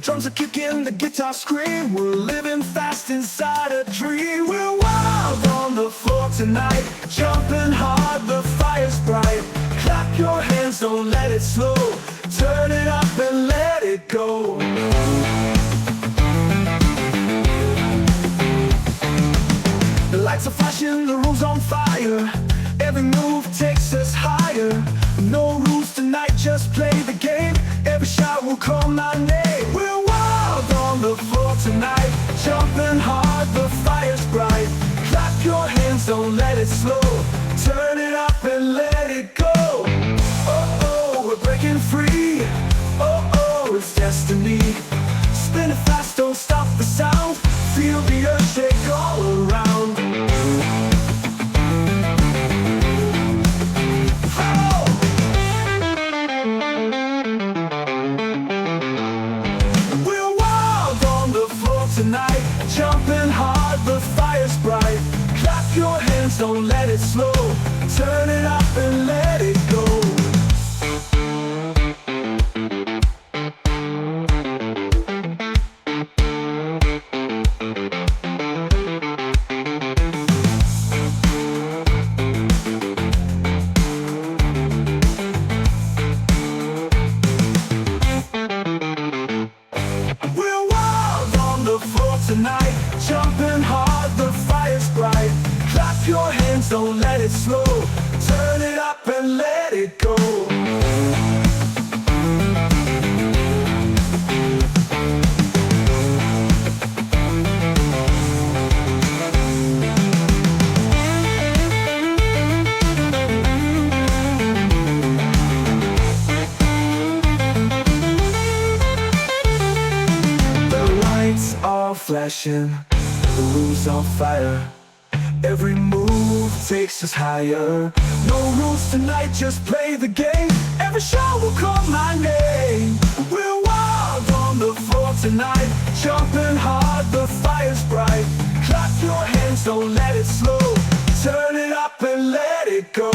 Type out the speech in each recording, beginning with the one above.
drums are kicking, the guitar scream. We're living fast inside a dream. We're wild on the floor tonight, jumping hard, the fire's bright. Clap your hands, don't let it slow. Turn it up and let it go. The lights are flashing, the room's on fire. Every move takes us higher. No rules tonight, just play the game. Every shot will call my name. We're wild on the floor tonight, jumping hard, the fire's bright. Clap your hands, don't let it slow. Turn it up and let it go. Oh, oh, we're breaking free. Oh, oh, it's destiny. Spin it fast, don't stop the sound. Feel the earth shake all around. Tonight, jumping hard, the fire's bright. Clap your hands, don't let it slow. Turn it up and let it go. Tonight, jumping hard, the fire's bright. Clap your hands, don't let it slow. Turn it up and let it go. Flashing, the room's on fire. Every move takes us higher. No rules tonight, just play the game. Every shot will call my name. We're wild on the floor tonight, jumping hard, the fire's bright. Clap your hands, don't let it slow. Turn it up and let it go.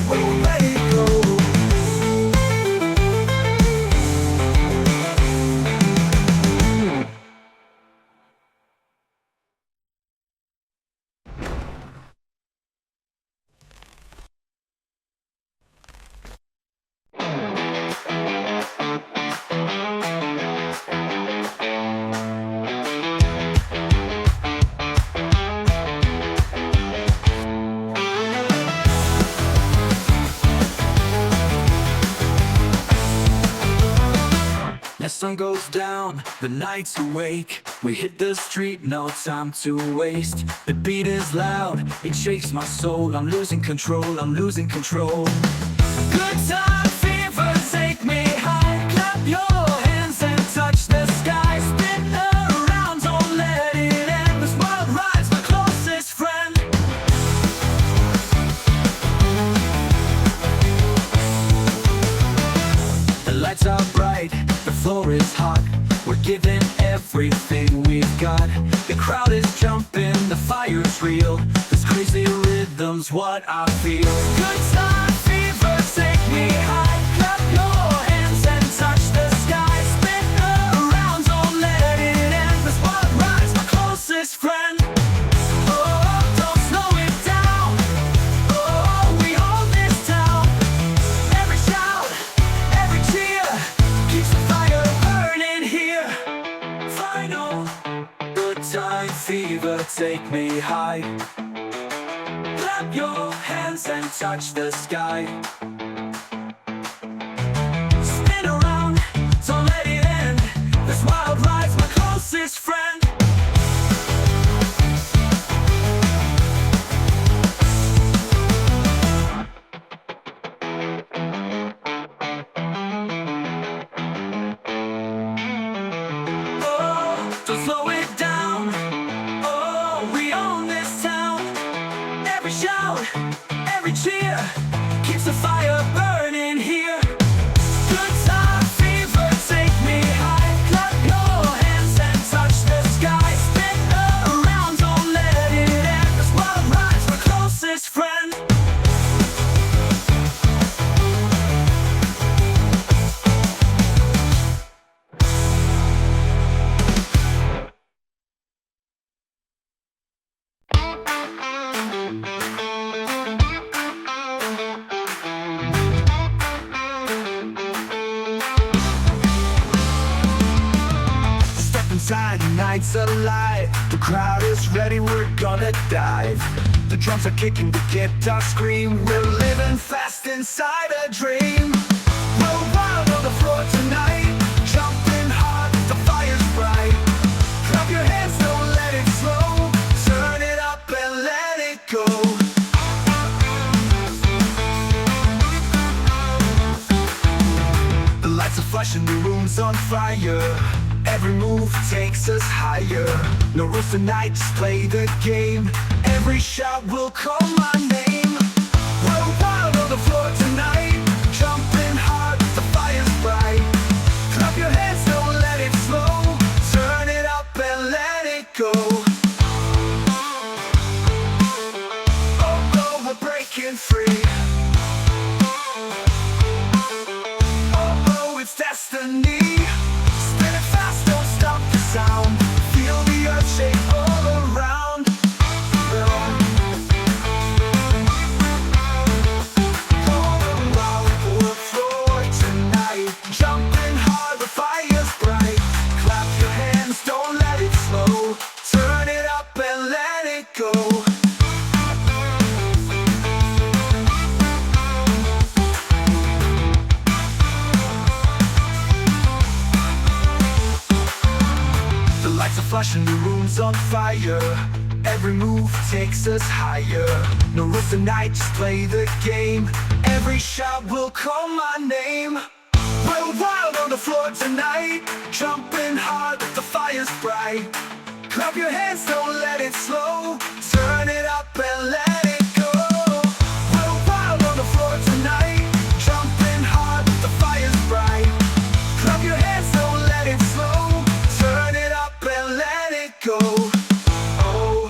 Oh, let it go. As sun goes down, the night's awake. We hit the street, no time to waste. The beat is loud, it shakes my soul. I'm losing control, I'm losing control. Good time fever, take me high. Clap your hands and touch the sky. Spin around, don't let it end. This wild ride's my closest friend. The lights are bright, the floor is hot. We're giving everything we've got. The crowd is jumping, the fire's real. This crazy rhythm's what I feel. Good time fever, take me high. Clap your hands and touch the sky. Spin around, don't let it end. This wild ride's my closest friend. Oh, don't slow it down. Oh, we hold this town. Every shout, every cheer keeps the fire burning here. Final, good time fever, take me high. Clap your hands and touch the sky. Spin around, don't let it end. This wild ride's my closest friend. Oh, don't slow it down. Oh, we own this town. Every shout, every cheer keeps the fire burning here. Good time fever, take me high. Clap your hands and touch the sky. Spin around, don't let it end. This wild ride's my closest friend. inside, the night's alive. The crowd is ready, we're gonna dive. The drums are kicking, the guitar scream. We're living fast inside a dream. We're wild on the floor tonight, jumping hard, the fire's bright. Clap your hands, don't let it slow. Turn it up and let it go. The lights are flashing, the room's on fire. Every move takes us higher. No rules tonight, just play the game. Every shot will call my name. We're wild on the floor tonight, jumping hard, the fire's bright. Clap your hands, don't let it slow. Turn it up and let it go. Oh, oh, we're breaking free. Oh, oh, it's destiny. Sound. Feel the earth shake all around. Going wild for the floor tonight, jumping hard, the fire's bright. Clap your hands, don't let it slow. Turn it up and let it go. Flashing, the room's on fire. Every move takes us higher. No rules tonight, just play the game. Every shot will call my name. We're wild on the floor tonight, jumping hard, the fire's bright. Clap your hands, don't let it slow. Turn it up and let it go. We're wild on the floor tonight, jumping hard, the fire's bright. Clap your hands, don't let it slow. Turn it up and let it go. Oh.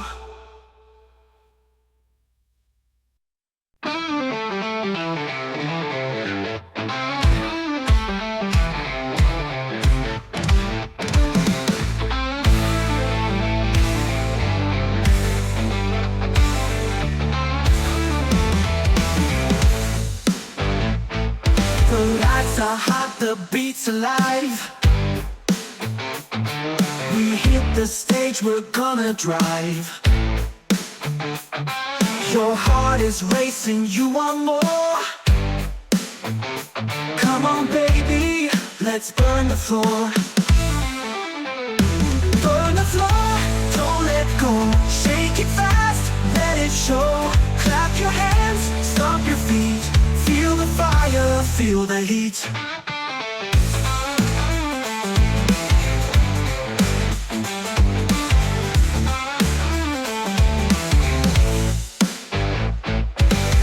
The lights are hot, the beat's alive. We hit the stage, we're gonna drive. Your heart is racing, you want more. Come on baby, let's burn the floor. Burn the floor, don't let go. Shake it fast, let it show. Clap your hands, stomp your feet. Feel the fire, feel the heat.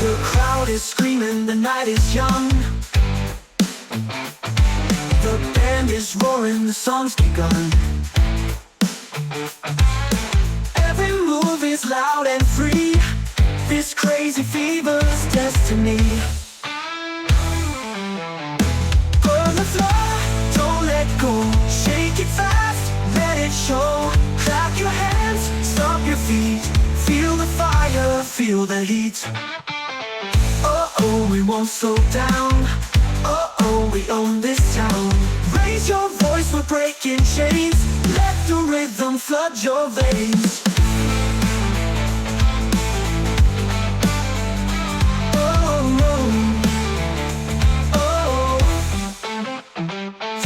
The crowd is screaming, the night is young. The band is roaring, the song's begun. Every move is loud and free. This crazy fever's destiny. Burn the floor, don't let go. Shake it fast, let it show. Clap your hands, stomp your feet. Feel the fire, feel the heat. Oh, we won't slow down. Oh, we own this town. Raise your voice, we're breaking chains. Let the rhythm flood your veins.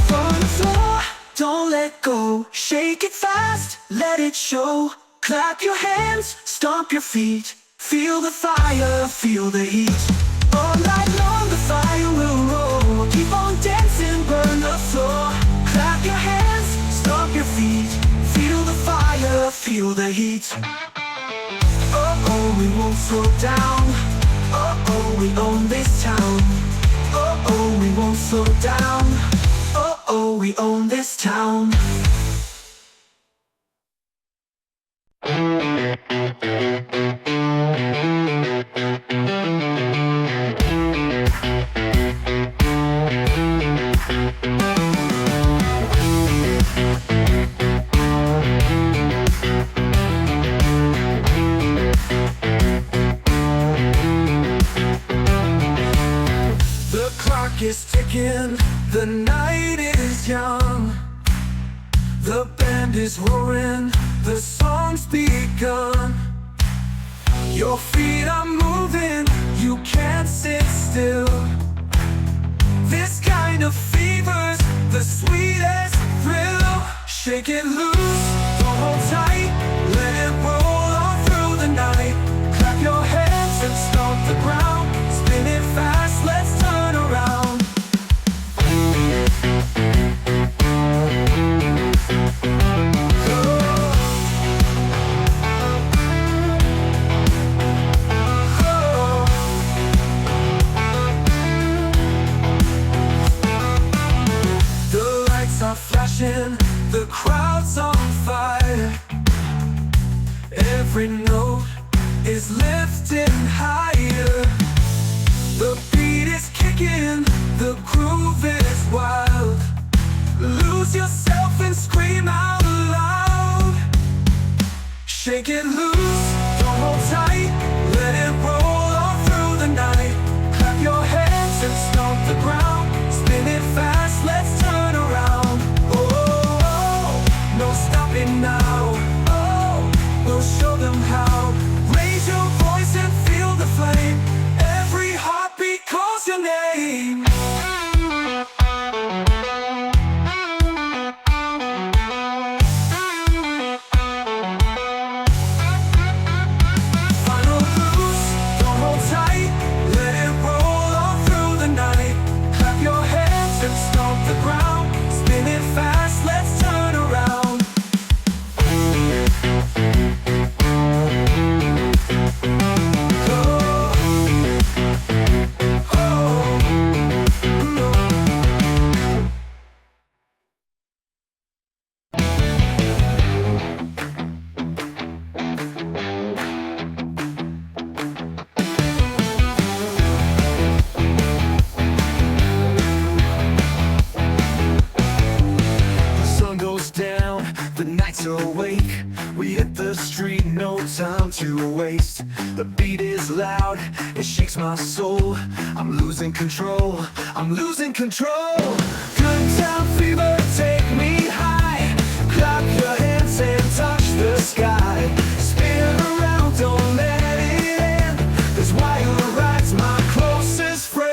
From the floor, don't let go. Shake it fast, let it show. Clap your hands, stomp your feet. Feel the fire, feel the heat. All night long the fire will roll. Keep on dancing, burn the floor. Clap your hands, stomp your feet. Feel the fire, feel the heat. Oh, we won't slow down. Oh, we own this town. Oh, we won't slow down. Oh, we own this town. The clock is ticking, the night is young. The band is roaring, the song's begun. Your feet are moving, you can't sit still. This kind of fever's the sweetest thrill. Shake it loose, don't hold tight, let it roll on through the night. Clap your hands and stomp the ground, spin it fast, let's turn around. The crowd's on fire. Every note is lifting higher. The beat is kicking, the groove is wild. Lose yourself and scream out loud. Shake it loose, don't hold tight, let it roll on through the night. Clap your hands and stomp the ground, spin it fast, let's turn around. No stopping now, oh, we'll show them how. Raise your voice and feel the flame. Every heartbeat calls your name. Final loose, don't hold tight, let it roll on through the night. Clap your hands and stomp the ground, spin it fast, let's turn around. Awake, we hit the street, no time to waste. The beat is loud, it shakes my soul. I'm losing control, I'm losing control. Good time fever, take me high. Clap your hands and touch the sky. Spin around, don't let it end. This wild ride's my closest friend.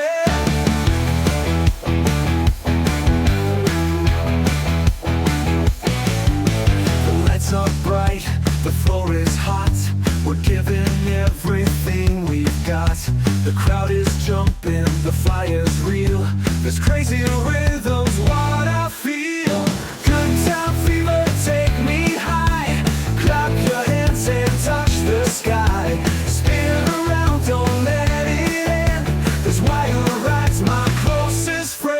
Are bright, the floor is hot. We're giving everything we've got. The crowd is jumping, the fire's real. This crazy rhythm's what I feel. Good time fever, take me high. Clap your hands and touch the sky. Spin around, don't let it end. This wild ride's my closest friend.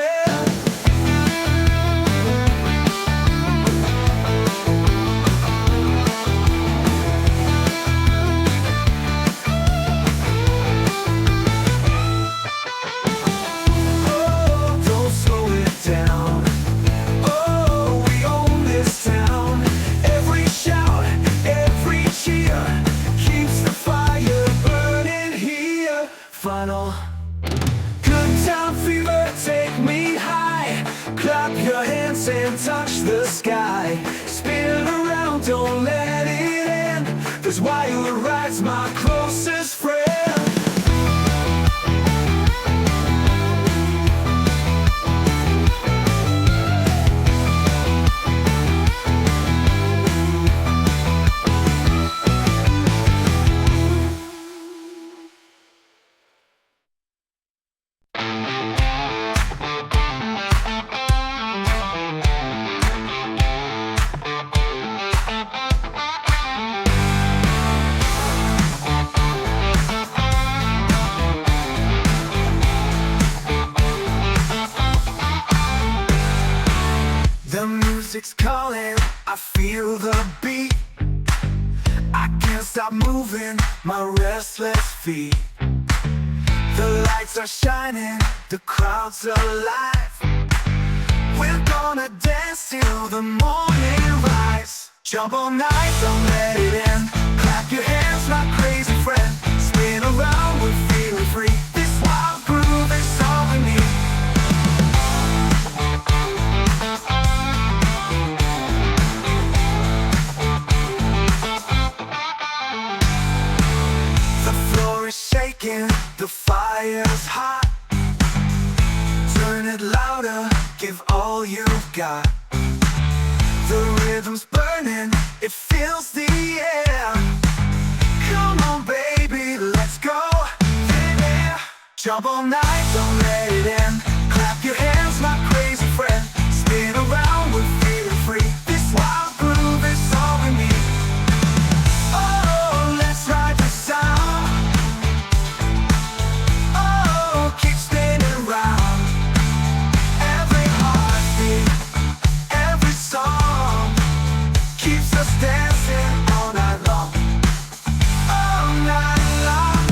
Final. Good time fever, take me high. Clap your hands and touch the sky. Spin around, don't let it end. This wild ride's my closest friend. The music's calling, I feel the beat. I can't stop moving my restless feet. The lights are shining, the crowd's alive. We're gonna dance till the morning rise. Jump all night, don't let it end. Clap your hands, my crazy friend. Spin around, we're feeling free. This wild groove is all we need. we've got. The rhythm's burning, it fills the air. Come on baby, let's go. Yeah. Jump all night, don't let it end. Clap your hands, my crazy friend. Spin around, we're feeling free. This wild groove is all we need. Oh, let's ride the sound. Oh, keep spinning around. Every heartbeat, every song keeps us dancing all night long. All night long.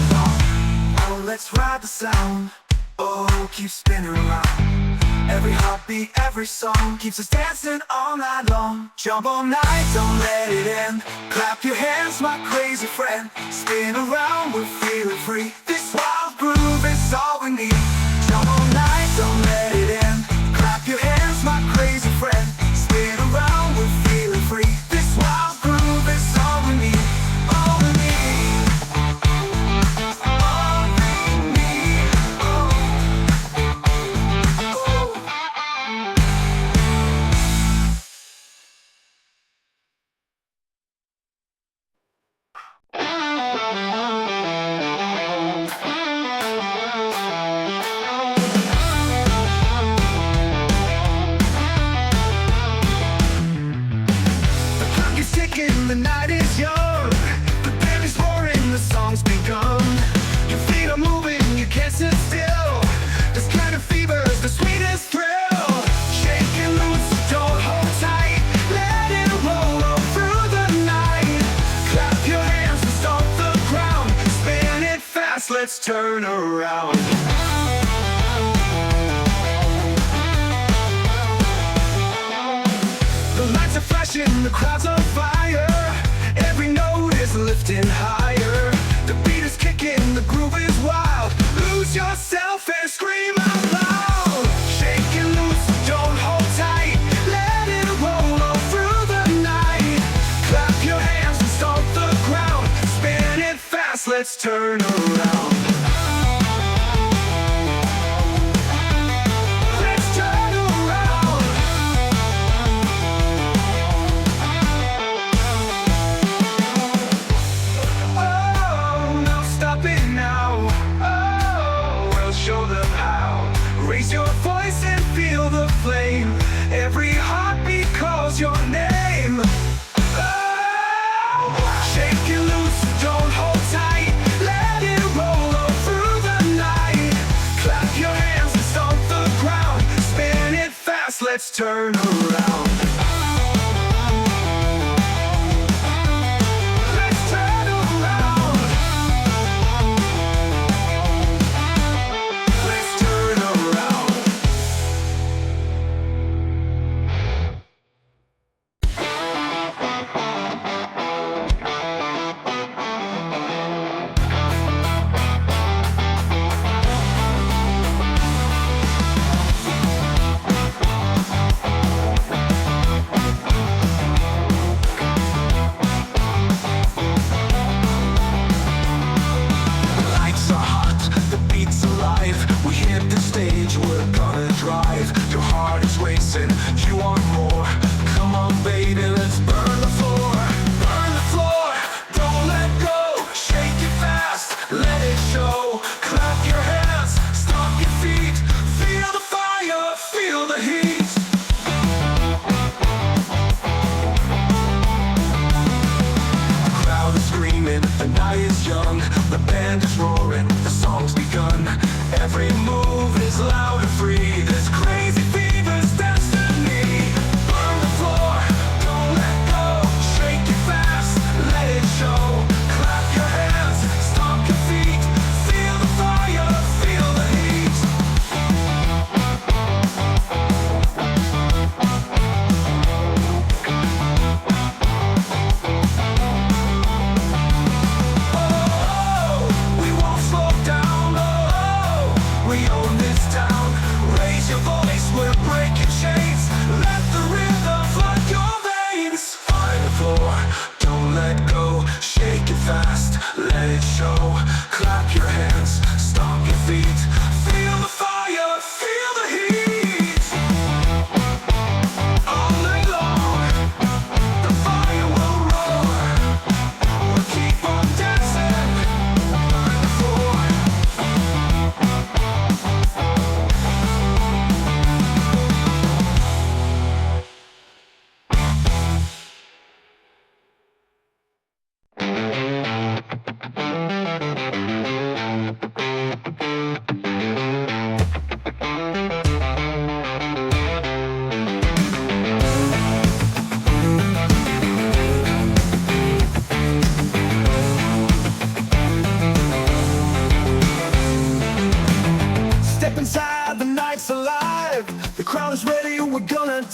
Oh, let's ride the sound. Oh, keep spinning around. Every heartbeat, every song keeps us dancing all night long. Jump all night, don't let it end. Clap your hands, my crazy friend. Spin around, we're feeling free. This wild groove is all we need. Jump all night, don't let it end. Clap your hands, my crazy friend. Spin around, we're feeling free. This wild groove is all we need. All we need. All we need. The night is young, the band is roaring, the song's begun. Your feet are moving, you can't sit still. This kind of fever's the sweetest thrill. Shake and loose, don't hold tight. Let it roll all through the night. Clap your hands and stomp the ground. Spin it fast, let's turn around. The lights are flashing, the crowd's on fire. Every note is lifting higher. The beat is kicking, the groove is wild. Lose yourself and scream out loud. Shake and loose, don't hold tight. Let it roll all through the night. Clap your hands and stomp the ground. Spin it fast, let's turn around. Flame. Every heartbeat calls your name. Oh, shake it loose, don't hold tight. Let it roll all through the night. Clap your hands and stomp the ground. Spin it fast, let's turn around.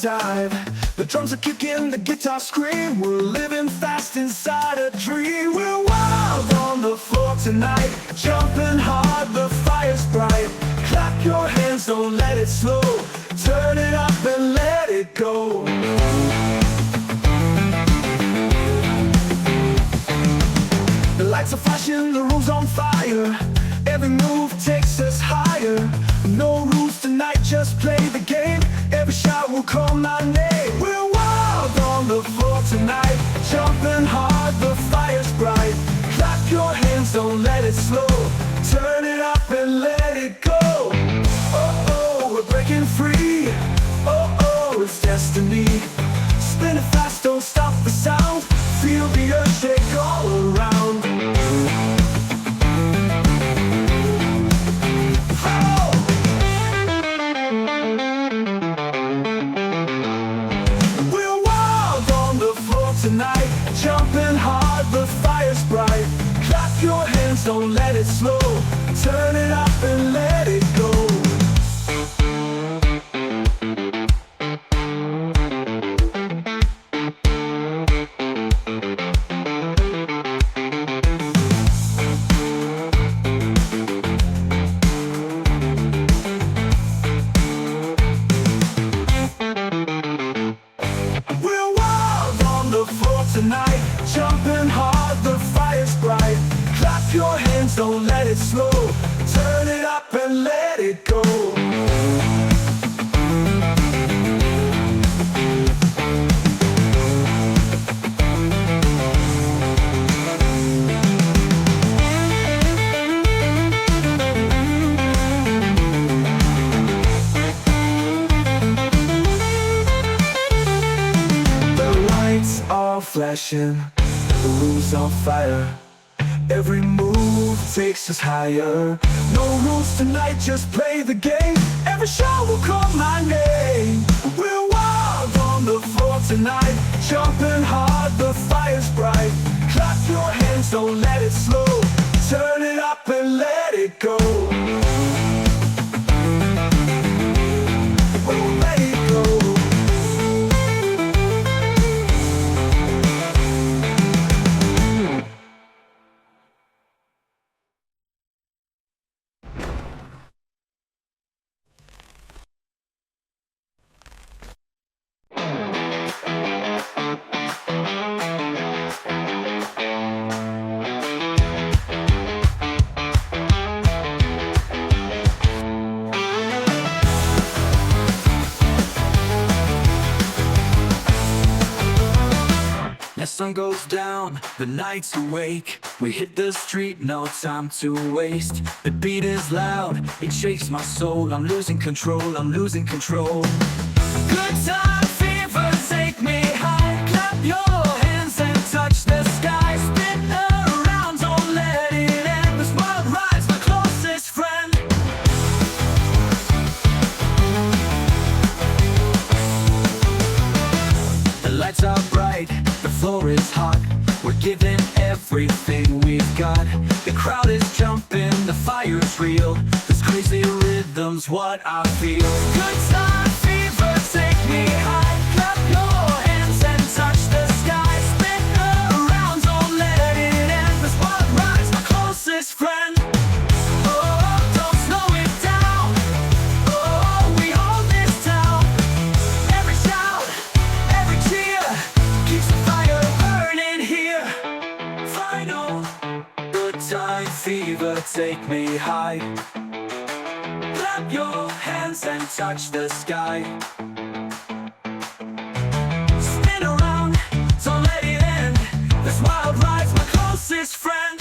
dive. The drums are kicking, the guitar scream. We're living fast inside a dream. We're wild on the floor tonight, jumping hard, the fire's bright. Clap your hands, don't let it slow. Turn it up and let it go. The lights are flashing, the room's on fire. Every move takes us higher. No rules tonight, just play the game. Every shot will call my name. We're wild on the floor tonight, jumping hard, the fire's bright. Clap your hands, don't let it slow. Turn it up and let it go. Oh, oh, we're breaking free. Oh, oh, it's destiny. Spin it fast, don't stop the sound. Feel the earth shake all around. Oh! We're wild on the floor tonight, jumping hard, the fire's bright. Clap your hands, don't let it slow. Turn it up and let it go. Tonight, jumping hard, the fire's bright. Clap your hands, don't let it slow. Turn it up and let it go. Flashing, the room's on fire. Every move takes us higher. No rules tonight, just play the game. Every shot will call my name. We're wild on the floor tonight, jumping hard, the fire's bright. Clap your hands, don't let it slow. Turn it up and let it go. Oh, let it go. Sun goes down, the night's awake. We hit the street, no time to waste. The beat is loud, it shakes my soul. I'm losing control, I'm losing control. Good time fever, take me high. Clap your hands and touch the sky. Spin around, don't let it end. This world rides my closest friend. The lights are bright, the floor is hot. We're giving everything we've got. The crowd is jumping, the fire's real. This crazy rhythm's what I feel. Good time fever, take me high. Clap your hands and touch the sky. Spin around, don't let it end. This world rides my closest friend. Oh, don't slow it down. Oh, we own this town. Every shout, every cheer keeps the fire burning here. Final, good time fever, take me high. Clap your hands and touch the sky. Spin around, don't let it end. This wild ride's my closest friend.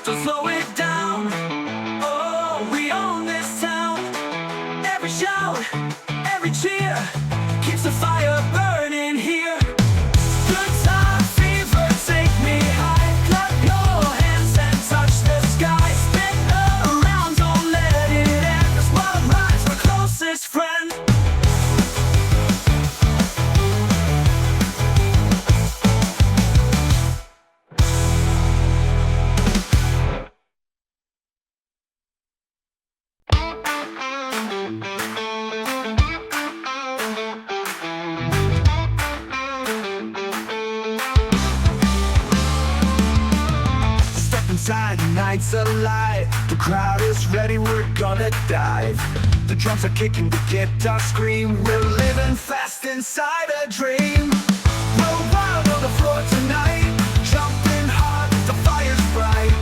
Don't slow it down. Oh, we own this town. Every shout, every cheer keeps the fire outside, night's alive. The crowd is ready, we're gonna dive. The drums are kicking, the guitar scream. We're living fast inside a dream. We're wild on the floor tonight, jumping hard, the fire's bright.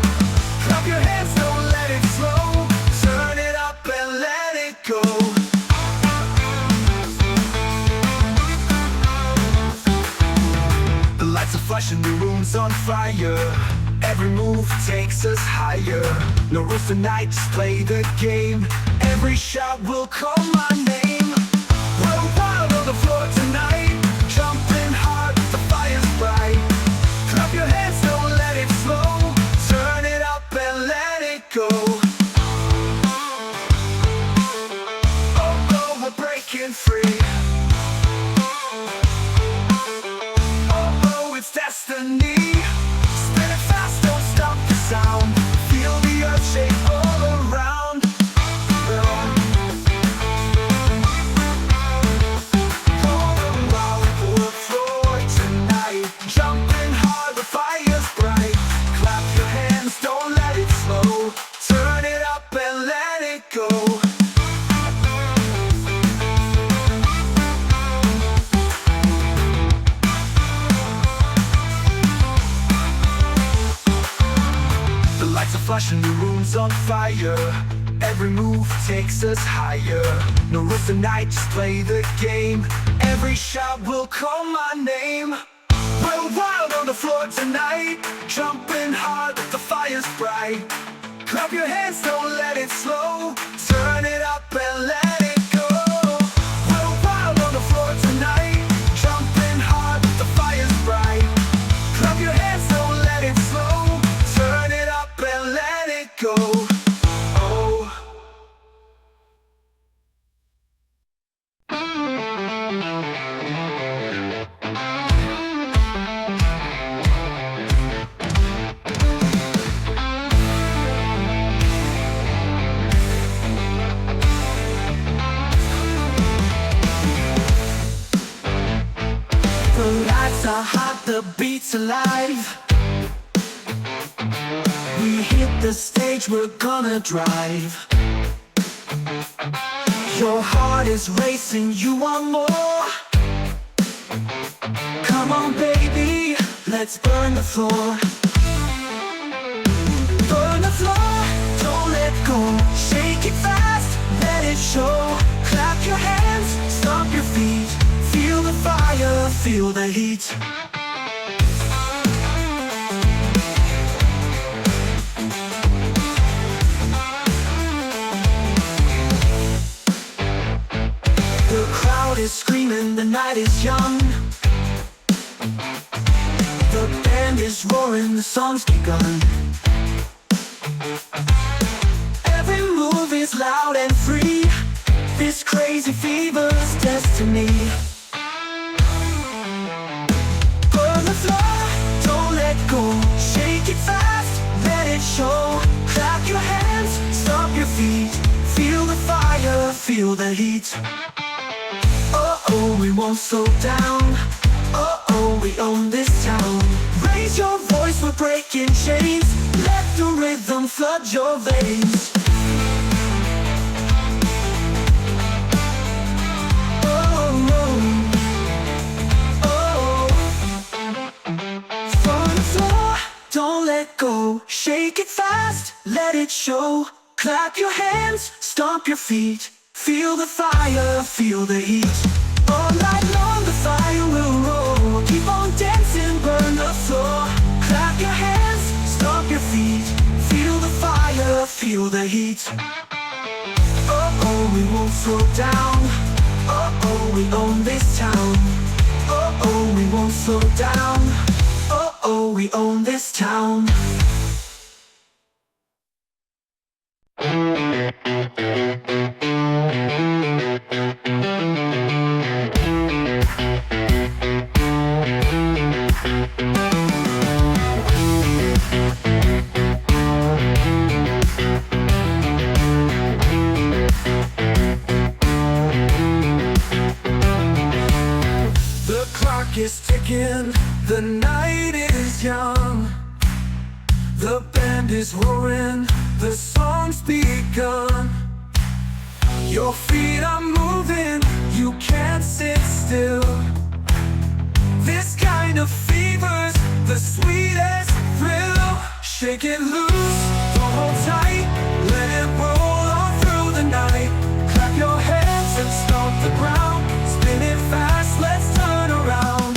Clap your hands, don't let it slow. Turn it up and let it go. The lights are flashing, the room's on fire. Every move takes us higher. No rules tonight, just play the game. Every shot will call my name. We're wild on the floor tonight, jumping hard, the fire's bright. Clap your hands, don't let it slow. Turn it up and let it go. Oh, we're breaking free. Oh, it's destiny. Spin it fast, don't stop the sound. Feel the earth shake all around. On the floor tonight, jumping hard, the fire's bright. Clap your hands, don't let it slow. Turn it up and let it go. The lights are flashing, the room's on fire. Every move takes us higher. No rules tonight, just play the game. Every shot will call my name. We're wild on the floor tonight, jumping hard, the fire's bright. Clap your hands, don't let it slow. Turn it up and let it go. We're wild on the floor tonight, jumping hard, the fire's bright. Clap your hands, don't let it slow. Turn it up and let it go. Oh. The lights are hot, the beat's alive. We hit the stage, we're gonna drive. Your heart is racing, you want more. Come on baby, let's burn the floor. Burn the floor, don't let go. Shake it fast, let it show. Clap your hands, stomp your feet. Feel the fire, feel the heat. The crowd is screaming, the night is young. The band is roaring, the song's begun. Every move is loud and free. This crazy fever's destiny. Burn the floor, don't let go. Shake it fast, let it show. Clap your hands, stomp your feet. Feel the fire, feel the heat. Oh, we won't slow down. Oh, we own this town. Raise your voice, we're breaking chains. Let the rhythm flood your veins. Don't let go, shake it fast, let it show. Clap your hands, stomp your feet. Feel the fire, feel the heat. All night long the fire will roll. Keep on dancing, burn the floor. Clap your hands, stomp your feet. Feel the fire, feel the heat. Oh, we won't slow down. Oh, we own this town. Oh, we won't slow down. Oh, we own this town. The clock is ticking, the night is young. The band is roaring, the song's begun. Your feet are moving, you can't sit still. This kind of fever's the sweetest thrill. Shake it loose, don't hold tight, let it roll on through the night. Clap your hands and stomp the ground, spin it fast, let's turn around.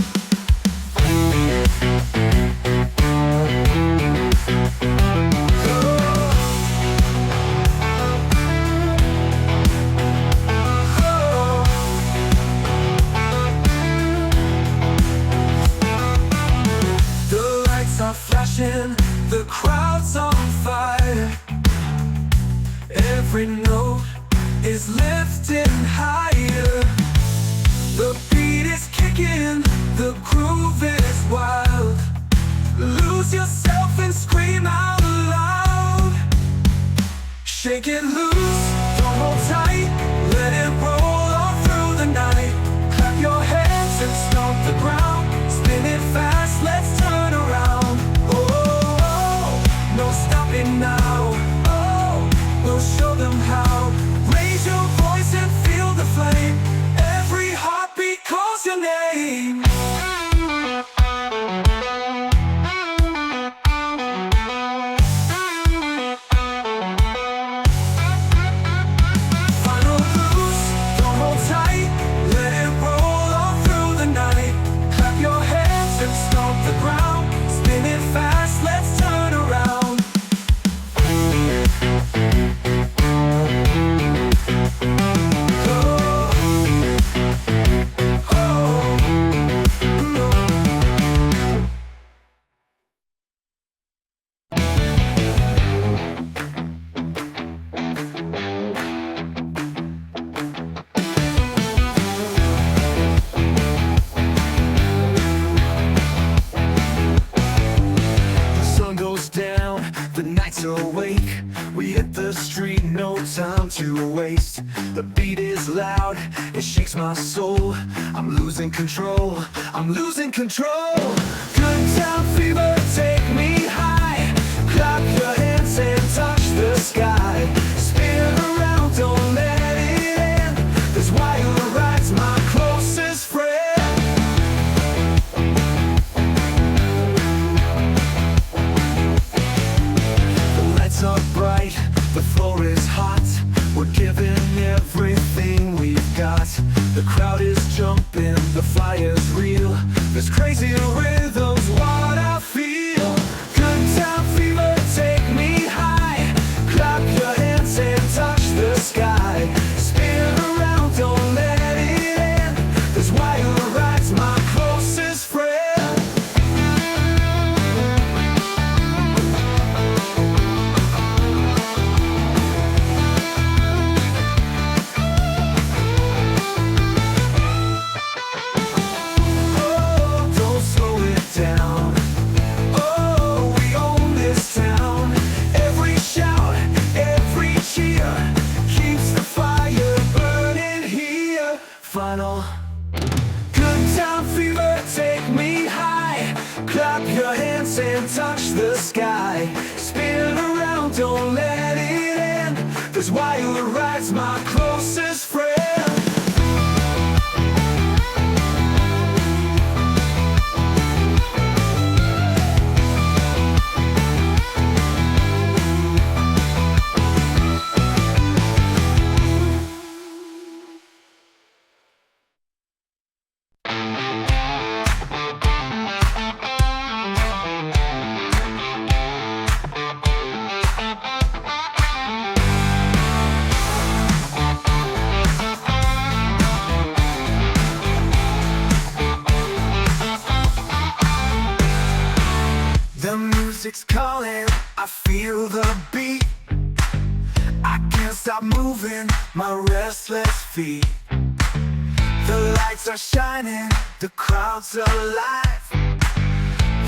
The crowd's on fire. Every note is lifting higher. The beat is kicking, the groove is wild. Lose yourself and scream out loud. Shake it loose, don't hold tight, let it roll all through the night. Clap your hands and stomp the ground, spin it fast, let's turn around. No stopping now, oh, we'll show them how. Raise your voice and feel the flame. Every heartbeat calls your name. Final loose, don't hold tight, let it roll all through the night. Clap your hands and stomp the ground, spin it fast, let's turn around. The nights are awake, we hit the street, no time to waste. The beat is loud, it shakes my soul. I'm losing control, I'm losing control. Good time fever, take me high. Clap your hands and touch the sky. Spin around, don't let it end. This wild ride's my closest friend. Are bright, the floor is hot. We're giving everything we've got. The crowd is jumping, the fire's real. This crazy rhythm's what I feel. Good time fever, take me high. Clap your hands and touch the sky. Spin around, don't let it end. This wild ride's my closest friend. Final. Good time fever, take me high. Clap your hands and touch the sky. Spin around, don't let it end. This wild ride's my closest friend. Music's calling, I feel the beat. I can't stop moving my restless feet. The lights are shining, the crowd's alive.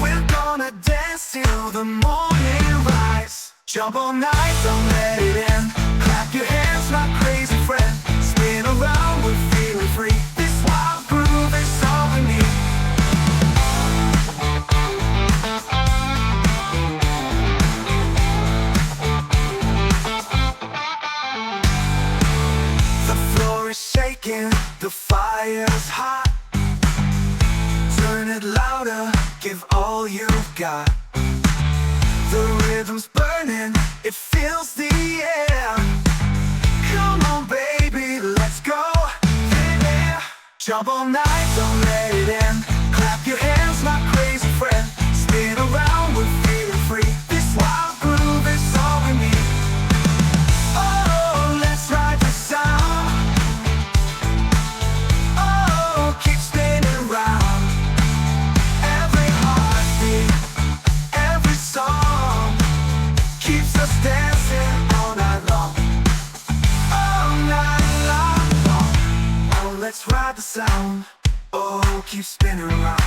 We're gonna dance till the morning rise. Jump all night, don't let it end. Clap your hands, my crazy friend. Spin around, we're feeling free. This wild groove is all we need. louder, give all you've got. The rhythm's burning, it fills the air. Come on baby, let's go. Yeah. Jump all night, don't let it end. Clap your hands, my crazy friend. Spin around, we're feeling free. This wild groove is all we need. Oh, let's ride the sound. Oh, keep spinning round. Every heartbeat, every song keeps us dancing all night long. All night long. Oh, let's ride the sound. Oh, keep spinning around.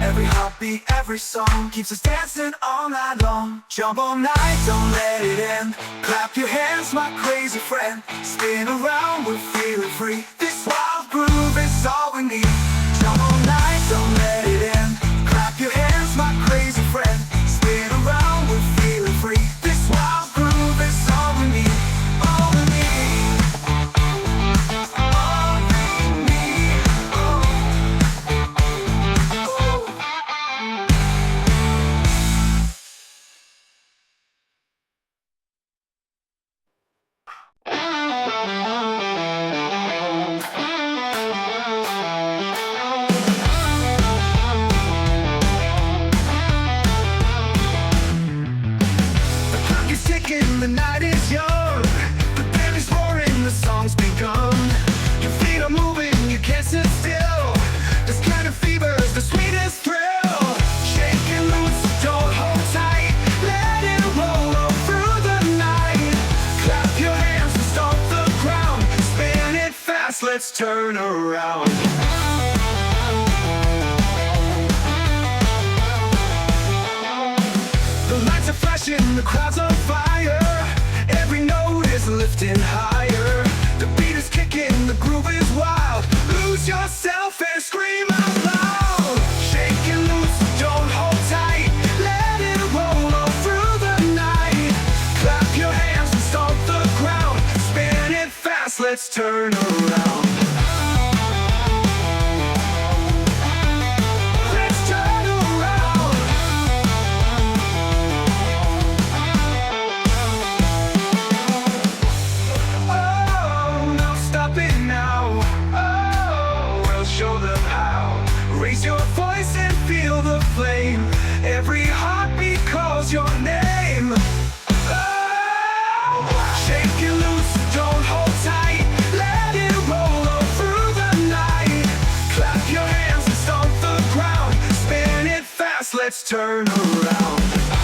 Every heartbeat, every song keeps us dancing all night long. Jump all night, don't let it end. Clap your hands, my crazy friend. Spin around, we're feeling free. This wild groove is all we need. Jump all night, don't let it end. Clap your hands, my crazy friend. Spin around, we're feeling free. This wild groove is all we need. All we need. All we need. Oh. The night is young, the band is roaring, the song's begun. Your feet are moving, you can't sit still. This kind of fever's the sweetest thrill. Shake and loose, don't hold tight. Let it roll all through the night. Clap your hands and stomp the ground. Spin it fast, let's turn around. The lights are flashing, the crowd's on fire. Every note is lifting higher. The beat is kicking, the groove is wild. Lose yourself and scream out loud. Shake and loose, don't hold tight. Let it roll all through the night. Clap your hands and stomp the ground. Spin it fast, let's turn around. Every heartbeat calls your name. Oh, shake it loose, don't hold tight. Let it roll all through the night. Clap your hands and stomp the ground. Spin it fast, let's turn around.